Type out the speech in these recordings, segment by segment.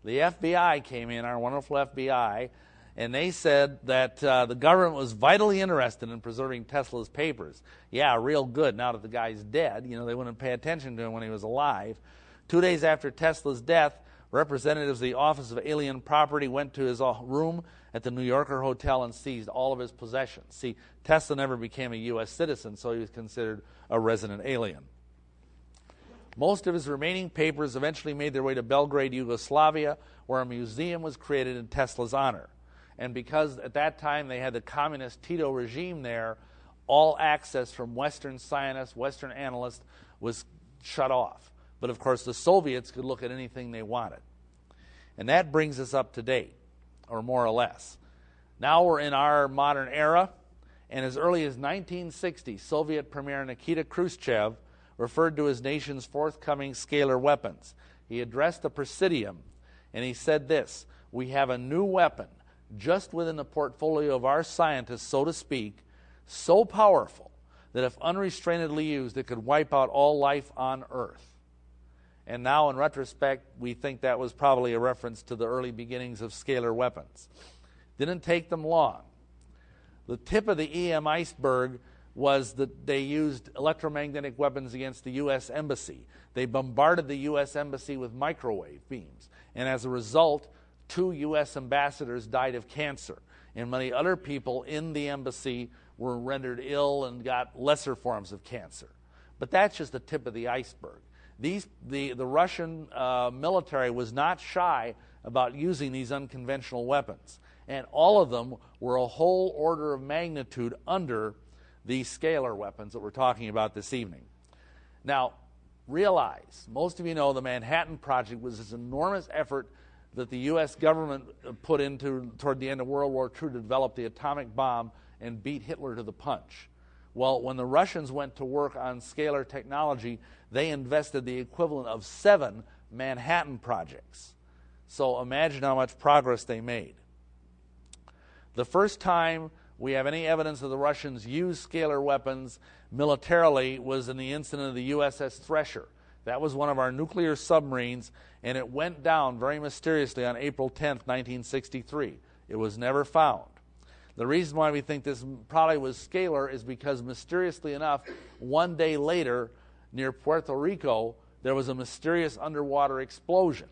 The FBI came in, our wonderful FBI, and they said that the government was vitally interested in preserving Tesla's papers. Yeah, real good. Now that the guy's dead, they wouldn't pay attention to him when he was alive. 2 days after Tesla's death, representatives of the Office of Alien Property went to his room at the New Yorker Hotel and seized all of his possessions. See, Tesla never became a U.S. citizen, so he was considered a resident alien. Most of his remaining papers eventually made their way to Belgrade, Yugoslavia, where a museum was created in Tesla's honor. And because at that time they had the communist Tito regime there, all access from Western scientists, Western analysts was shut off. But of course the Soviets could look at anything they wanted. And that brings us up to date, or more or less. Now we're in our modern era, and as early as 1960, Soviet Premier Nikita Khrushchev referred to his nation's forthcoming scalar weapons. He addressed the Presidium, and he said this: "We have a new weapon, just within the portfolio of our scientists, so to speak, so powerful that if unrestrainedly used, it could wipe out all life on Earth." And now, in retrospect, we think that was probably a reference to the early beginnings of scalar weapons. Didn't take them long. The tip of the EM iceberg was that they used electromagnetic weapons against the U.S. Embassy. They bombarded the U.S. Embassy with microwave beams. And as a result, 2 U.S. ambassadors died of cancer. And many other people in the embassy were rendered ill and got lesser forms of cancer. But that's just the tip of the iceberg. The Russian military was not shy about using these unconventional weapons. And all of them were a whole order of magnitude under these scalar weapons that we're talking about this evening. Now, realize, most of you know the Manhattan Project was this enormous effort that the U.S. government put into toward the end of World War II to develop the atomic bomb and beat Hitler to the punch. Well, when the Russians went to work on scalar technology, they invested the equivalent of 7 Manhattan projects. So imagine how much progress they made. The first time we have any evidence that the Russians used scalar weapons militarily was in the incident of the USS Thresher. That was one of our nuclear submarines, and it went down very mysteriously on April 10th, 1963. It was never found. The reason why we think this probably was scalar is because, mysteriously enough, 1 day later, near Puerto Rico, there was a mysterious underwater explosion.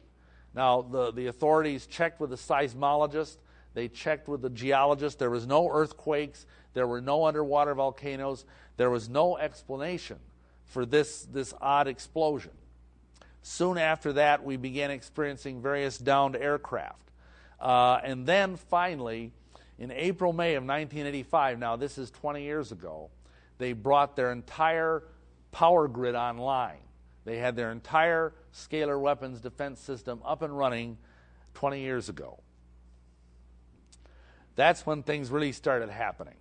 Now, the authorities checked with the seismologist. They checked with the geologist. There was no earthquakes. There were no underwater volcanoes. There was no explanation for this odd explosion. Soon after that, we began experiencing various downed aircraft. And then, finally, in April, May of 1985, now this is 20 years ago, they brought their entire power grid online. They had their entire scalar weapons defense system up and running 20 years ago. That's when things really started happening.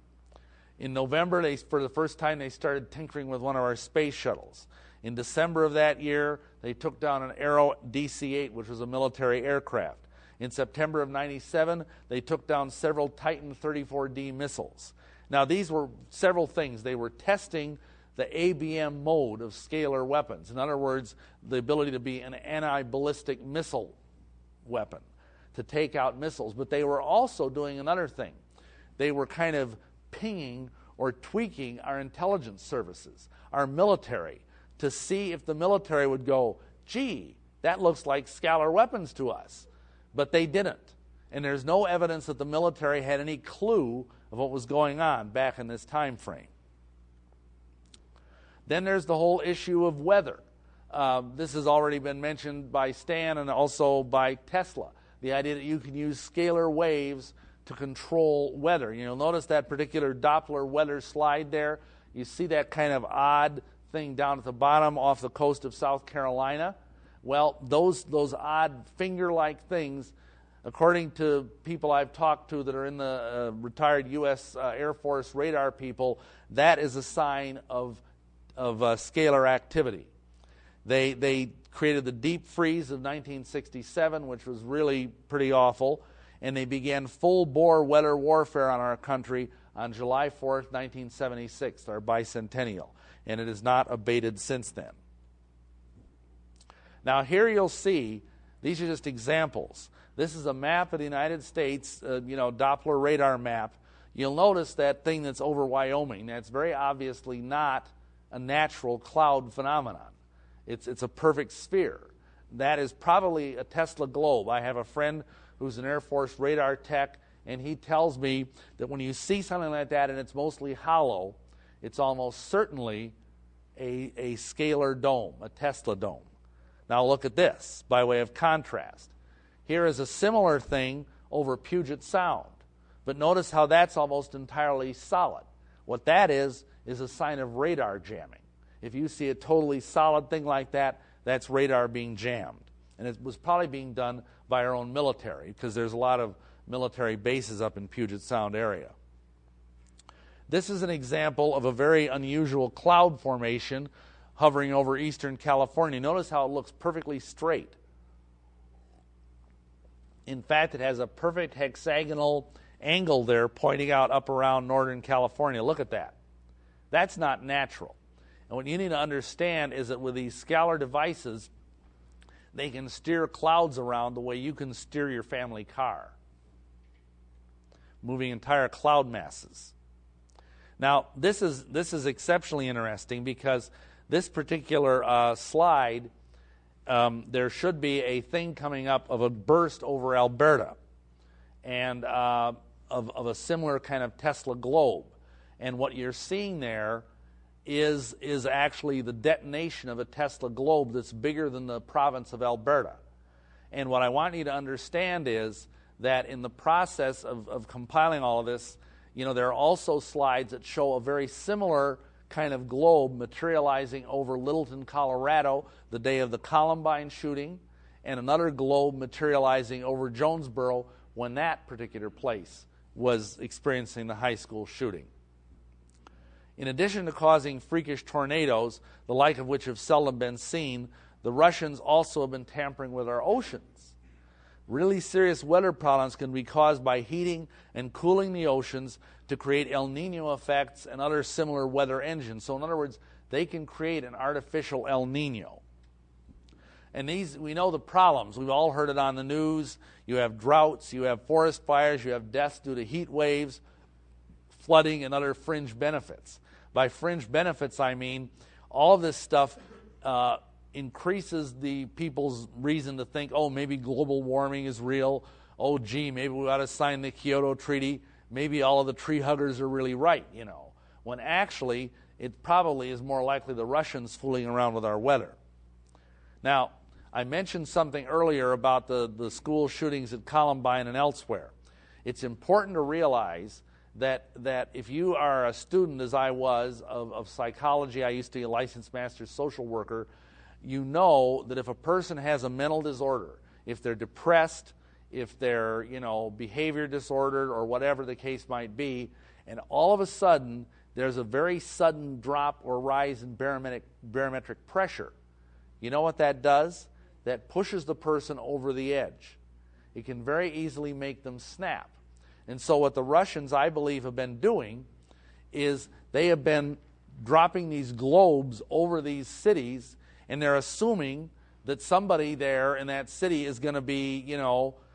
In November, for the first time, they started tinkering with one of our space shuttles. In December of that year, they took down an Aero DC-8, which was a military aircraft. In September of 97, they took down several Titan 34D missiles. Now, these were several things. They were testing the ABM mode of scalar weapons. In other words, the ability to be an anti-ballistic missile weapon, to take out missiles. But they were also doing another thing. They were kind of pinging or tweaking our intelligence services, our military, to see if the military would go, gee, that looks like scalar weapons to us. But they didn't. And there's no evidence that the military had any clue of what was going on back in this time frame. Then there's the whole issue of weather. This has already been mentioned by Stan and also by Tesla. The idea that you can use scalar waves to control weather. You'll notice that particular Doppler weather slide there. You see that kind of odd thing down at the bottom off the coast of South Carolina. Well, those odd finger-like things, according to people I've talked to that are in the retired U.S. Air Force radar people, that is a sign of scalar activity. They created the deep freeze of 1967, which was really pretty awful, and they began full-bore weather warfare on our country on July 4th, 1976, our bicentennial, and it has not abated since then. Now, here you'll see These are just examples. This is a map of the United States, Doppler radar map. You'll notice that thing that's over Wyoming. That's very obviously not a natural cloud phenomenon. It's a perfect sphere. That is probably a Tesla globe. I have a friend who's an Air Force radar tech, and he tells me that when you see something like that and it's mostly hollow, it's almost certainly a scalar dome, a Tesla dome. Now look at this, by way of contrast. Here is a similar thing over Puget Sound, but notice how that's almost entirely solid. What that is a sign of radar jamming. If you see a totally solid thing like that, that's radar being jammed. And it was probably being done by our own military, because there's a lot of military bases up in Puget Sound area. This is an example of a very unusual cloud formation hovering over eastern California. Notice how it looks perfectly straight. In fact, it has a perfect hexagonal angle there pointing out up around northern California. Look at that. That's not natural. And what you need to understand is that with these scalar devices, they can steer clouds around the way you can steer your family car, moving entire cloud masses. Now, this is exceptionally interesting because this particular slide, there should be a thing coming up of a burst over Alberta, and of a similar kind of Tesla globe. And what you're seeing there is actually the detonation of a Tesla globe that's bigger than the province of Alberta. And what I want you to understand is that in the process of compiling all of this, there are also slides that show a very similar kind of globe materializing over Littleton, Colorado, the day of the Columbine shooting, and another globe materializing over Jonesboro when that particular place was experiencing the high school shooting. In addition to causing freakish tornadoes, the like of which have seldom been seen, the Russians also have been tampering with our oceans. Really serious weather problems can be caused by heating and cooling the oceans to create El Nino effects and other similar weather engines. So in other words, they can create an artificial El Nino. And these, we know the problems. We've all heard it on the news. You have droughts, you have forest fires, you have deaths due to heat waves, flooding, and other fringe benefits. By fringe benefits, I mean all of this stuff increases the people's reason to think, oh, maybe global warming is real. Oh, gee, maybe we ought to sign the Kyoto Treaty. Maybe all of the tree huggers are really right, when actually it probably is more likely the Russians fooling around with our weather. Now, I mentioned something earlier about the school shootings at Columbine and elsewhere. It's important to realize that if you are a student, as I was, of psychology, I used to be a licensed master social worker, you know that if a person has a mental disorder, if they're depressed, if they're, behavior disordered or whatever the case might be, and all of a sudden there's a very sudden drop or rise in barometric pressure, you know what that does? That pushes the person over the edge. It can very easily make them snap. And so what the Russians, I believe, have been doing is they have been dropping these globes over these cities, and they're assuming that somebody there in that city is going to be,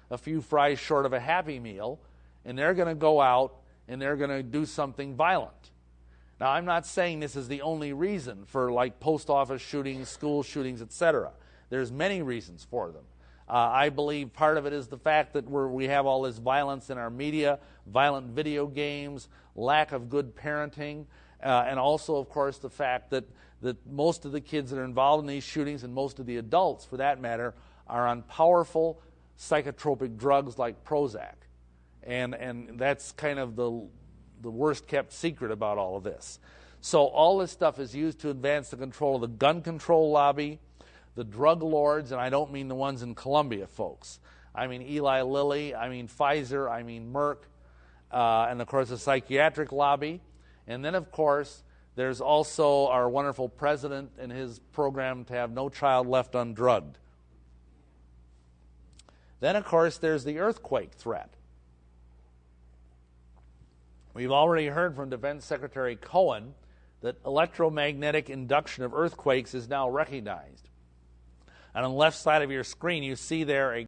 a few fries short of a Happy Meal, and they're going to go out and they're going to do something violent. Now, I'm not saying this is the only reason for like post office shootings, school shootings, etc. There's many reasons for them. I believe part of it is the fact that we have all this violence in our media, violent video games, lack of good parenting, and also, of course, the fact that most of the kids that are involved in these shootings, and most of the adults, for that matter, are on powerful psychotropic drugs like Prozac. And that's kind of the worst-kept secret about all of this. So all this stuff is used to advance the control of the gun control lobby, the drug lords, and I don't mean the ones in Colombia, folks. I mean Eli Lilly, I mean Pfizer, I mean Merck, and of course the psychiatric lobby. And then, of course, there's also our wonderful president and his program to have no child left undrugged. Then, of course, there's the earthquake threat. We've already heard from Defense Secretary Cohen that electromagnetic induction of earthquakes is now recognized. And on the left side of your screen, you see there a